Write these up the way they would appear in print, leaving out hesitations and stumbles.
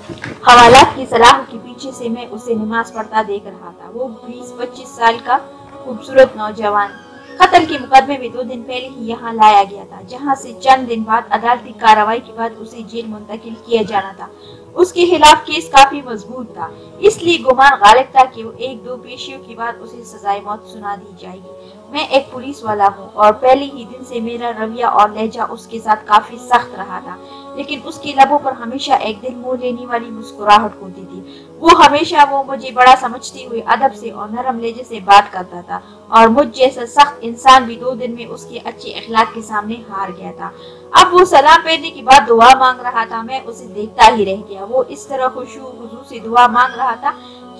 हवालात की सलाह के पीछे से मैं उसे नमाज पढ़ता देख रहा था। वो 20-25 साल का खूबसूरत नौजवान कत्ल के मुकदमे में 2 दिन पहले ही यहाँ लाया गया था, जहाँ से चंद दिन बाद अदालती कार्रवाई के बाद उसे जेल मुंतकिल किया जाना था। उसके खिलाफ केस काफी मजबूत था, इसलिए गुमान गालिब था कि 1-2 पेशियों के बाद उसे सजाए मौत सुना दी जाएगी। मैं एक पुलिस वाला हूँ और पहले ही दिन से मेरा रवैया और लहजा उसके साथ काफी सख्त रहा था, लेकिन उसके लबों पर हमेशा एक दिल मोह लेने वाली मुस्कुराहट होती थी। वो मुझे बड़ा समझते हुए अदब से और नरम लहजे से बात करता था, और मुझ जैसा सख्त इंसान भी 2 दिन में उसके अच्छे अखलाक के सामने हार गया था। अब वो सलाम फेरने के बाद दुआ मांग रहा था। मैं उसे देखता ही रह गया। वो इस तरह खुशू हुजू से दुआ मांग रहा था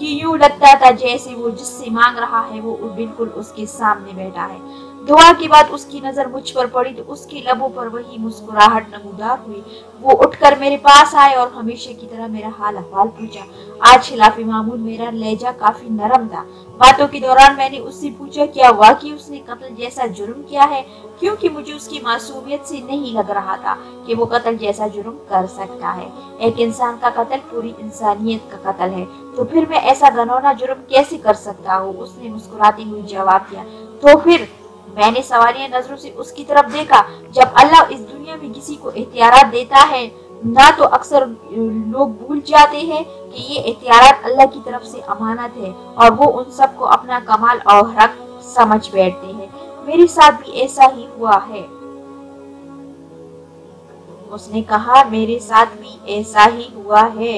कि यूं लगता था जैसे वो जिससे मांग रहा है वो बिल्कुल उसके सामने बैठा है। दुआ के बाद उसकी नजर मुझ पर पड़ी तो उसके लबों पर वही मुस्कुराहट नमूदार हुई। वो उठकर मेरे पास आए और हमेशा की तरह मेरा हाल अहवाल पूछा। आज खिलाफ मामूल मेरा लहजा काफी नरम था। बातों के दौरान मैंने उससे पूछा क्या वाकई उसने कत्ल जैसा जुर्म किया है, क्योंकि मुझे उसकी मासूमियत से नहीं लग रहा था कि वो कत्ल जैसा जुर्म कर सकता है। एक इंसान का कत्ल पूरी इंसानियत का कत्ल है, तो फिर मैं ऐसा घिनौना जुर्म कैसे कर सकता हूँ? उसने मुस्कुराते हुए जवाब दिया। तो फिर? मैंने सवालिया नजरों से उसकी तरफ देखा। जब अल्लाह इस दुनिया में किसी को इख्तियारात देता है ना, तो अक्सर लोग भूल जाते हैं कि ये इख्तियारात अल्लाह की तरफ से अमानत है, और वो उन सबको अपना कमाल और हक समझ बैठते हैं। मेरे साथ भी ऐसा ही हुआ है, उसने कहा। मेरे साथ भी ऐसा ही हुआ है।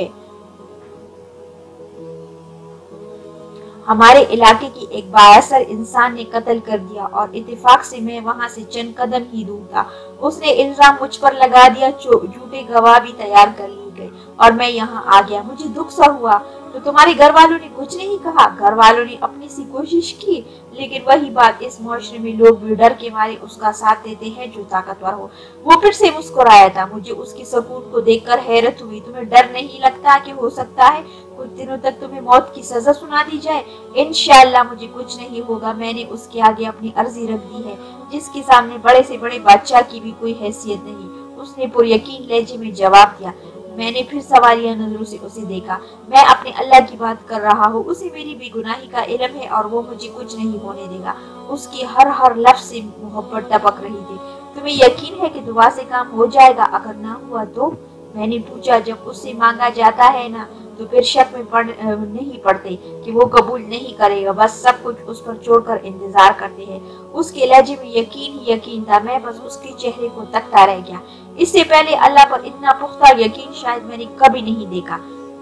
हमारे इलाके की एक बाअसर इंसान ने कत्ल कर दिया और इत्तेफाक से मैं वहां से चंद कदम ही दूर था। उसने इल्जाम मुझ पर लगा दिया, झूठे गवाह भी तैयार कर लिए गए और मैं यहाँ आ गया। मुझे दुख सा हुआ। तो तुम्हारे घर वालों ने कुछ नहीं कहा? घर वालों ने अपनी सी कोशिश की, लेकिन वही बात, इस मुआशरे में लोग भी डर के मारे उसका साथ देते हैं जो ताकतवर हो। वो फिर से मुस्कुराया था। मुझे उसके सुकून को देखकर हैरत हुई। तुम्हें डर नहीं लगता कि हो सकता है कुछ दिनों तक तुम्हें मौत की सजा सुना दी जाए? इंशाअल्लाह मुझे कुछ नहीं होगा। मैंने उसके आगे अपनी अर्जी रख दी है, जिसके सामने बड़े से बड़े बादशाह की भी कोई हैसियत नहीं, उसने पुरयकीन लहजे में जवाब दिया। मैंने फिर सवालिया नजरों से उसे देखा। मैं अपने अल्लाह की बात कर रहा हूँ, उसे मेरी बेगुनाही का इल्म है और वो मुझे कुछ नहीं होने देगा। उसकी हर लफ्ज से मोहब्बत टपक रही थी। तुम्हें यकीन है कि दुआ से काम हो जाएगा? अगर ना हुआ तो? मैंने पूछा। जब उससे मांगा जाता है ना, तो फिर शक में नहीं पड़ते कि वो कबूल नहीं करेगा। बस सब कुछ उस पर छोड़कर इंतजार करते हैं। उसके लहजे में यकीन ही यकीन था। मैं बस उसके चेहरे को तकता रह गया। इससे पहले अल्लाह पर इतना पुख्ता यकीन शायद मैंने कभी नहीं देखा।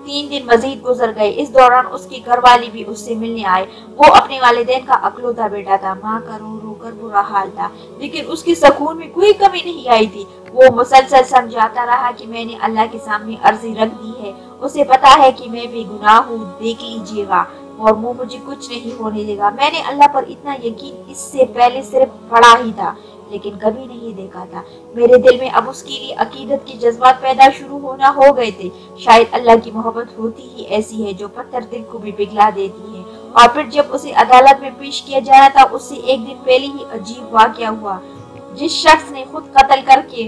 3 दिन मजीद गुजर गए। इस दौरान उसकी घरवाली भी उससे मिलने आए। वो अपने वालिदैन का अकलौता बेटा था। माँ का रो रो कर बुरा हाल था, लेकिन उसके सुकून में कोई कमी नहीं आई थी। वो मुसलसल समझाता रहा कि मैंने अल्लाह के सामने अर्जी रख दी है। उसे पता है कि मैं बेगुनाह हूँ, देख लीजिएगा, और वो मुझे कुछ नहीं होने देगा। मैंने अल्लाह पर इतना यकीन इससे पहले सिर्फ पढ़ा ही था, लेकिन कभी नहीं देखा था। मेरे दिल में अब उसके लिए अकीदत के जज्बात पैदा शुरू होना हो गए थे। शायद अल्लाह की मोहब्बत होती ही ऐसी है जो पत्थर दिल को भी पिघला देती है। और फिर जब उसे अदालत में पेश किया जाना था, उससे 1 दिन पहले ही अजीब वाकया हुआ। जिस शख्स ने खुद कत्ल करके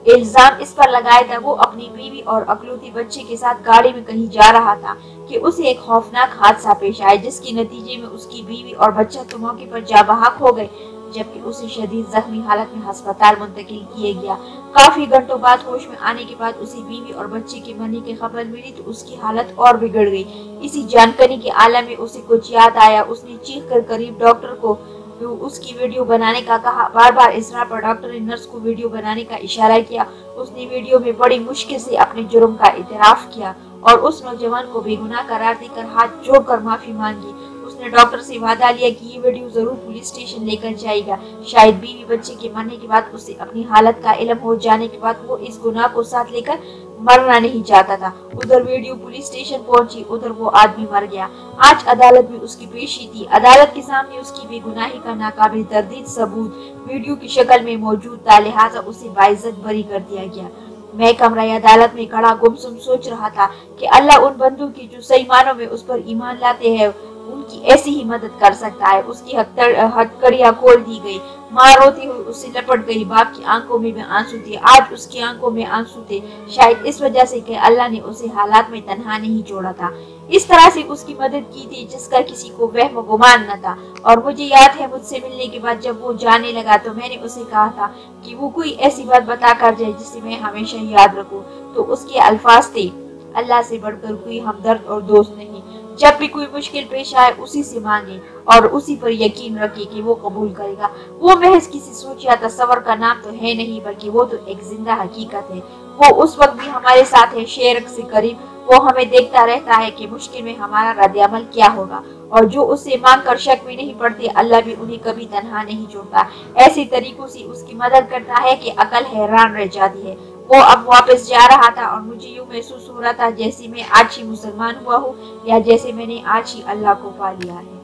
इल्जाम इस पर लगाया था, वो अपनी बीवी और अकलौती बच्चे के साथ गाड़ी में कहीं जा रहा था कि उसे एक खौफनाक हादसा पेश आया, जिसके नतीजे में उसकी बीवी और बच्चा तो मौके पर जा बहक हो गए, जबकि उसे शदीद जख्मी हालत में अस्पताल मुंतकिल किया गया। काफी घंटों बाद होश में आने के बाद उसे बीवी और बच्चे के मरने की खबर मिली तो उसकी हालत और बिगड़ गई। इसी जानकारी के आलम में उसे कुछ याद आया। उसने चीख कर करीब डॉक्टर को उसकी वीडियो बनाने का कहा। बार बार इसरार पर डॉक्टर ने नर्स को वीडियो बनाने का इशारा किया। उसने वीडियो में बड़ी मुश्किल से अपने जुर्म का इतराफ किया और उस नौजवान को बेगुनाह करार देकर हाथ जोड़कर माफी मांगी। उसने डॉक्टर से वादा लिया कि ये वीडियो जरूर पुलिस स्टेशन लेकर जाएगा। शायद बीवी बच्चे के मरने के बाद उसे अपनी हालत का इल्म हो जाने के बाद वो इस गुनाह को साथ लेकर मरना नहीं चाहता था। उधर वीडियो पुलिस स्टेशन पहुंची, उधर वो आदमी मर गया। आज अदालत में उसकी पेशी थी। अदालत के सामने उसकी बेगुनाही का नाकाबिल तर्दीद सबूत वीडियो की शक्ल में मौजूद था, लिहाजा उसे बाइज्जत बरी कर दिया गया। मैं कमरा अदालत में खड़ा गुमसुम सोच रहा था कि अल्लाह उन बंदों की जो सही मानों में उस पर ईमान लाते हैं, उनकी ऐसी ही मदद कर सकता है। उसकी हथकड़ियां खोल दी गई। माँ रोती हुई उससे लपट गई। बाप की आंखों में भी आंसू थे, आज उसकी आंखों में आंसू थे, शायद इस वजह से कि अल्लाह ने उसे हालात में तन्हा नहीं छोड़ा था। इस तरह से उसकी मदद की थी जिसका किसी को वहम गुमान न था। और मुझे याद है मुझसे मिलने के बाद जब वो जाने लगा तो मैंने उसे कहा था कि वो कोई ऐसी बात बता कर जाए जिसे मैं हमेशा याद रखूं। तो उसके अल्फाज थे, अल्लाह से बढ़कर कोई हमदर्द और दोस्त नहीं। जब भी कोई मुश्किल पेश आए उसी से मांगे और उसी पर यकीन रखे कि वो कबूल करेगा। वो महज किसी सोच या तस्वर का नाम तो है नहीं, बल्कि वो तो एक जिंदा हकीकत है। वो उस वक्त भी हमारे साथ है, शेर से करीब। वो हमें देखता रहता है कि मुश्किल में हमारा रद्द-ए-अमल क्या होगा। और जो उससे मांग कर शक में नहीं पड़ते, अल्लाह भी उन्हें कभी तन्हा नहीं छोड़ता। ऐसे तरीकों से उसकी मदद करता है कि अकल हैरान रह जाती है। वो अब वापस जा रहा था और मुझे यूं महसूस हो रहा था जैसे मैं आज ही मुसलमान हुआ हूँ या जैसे मैंने आज ही अल्लाह को पा लिया है।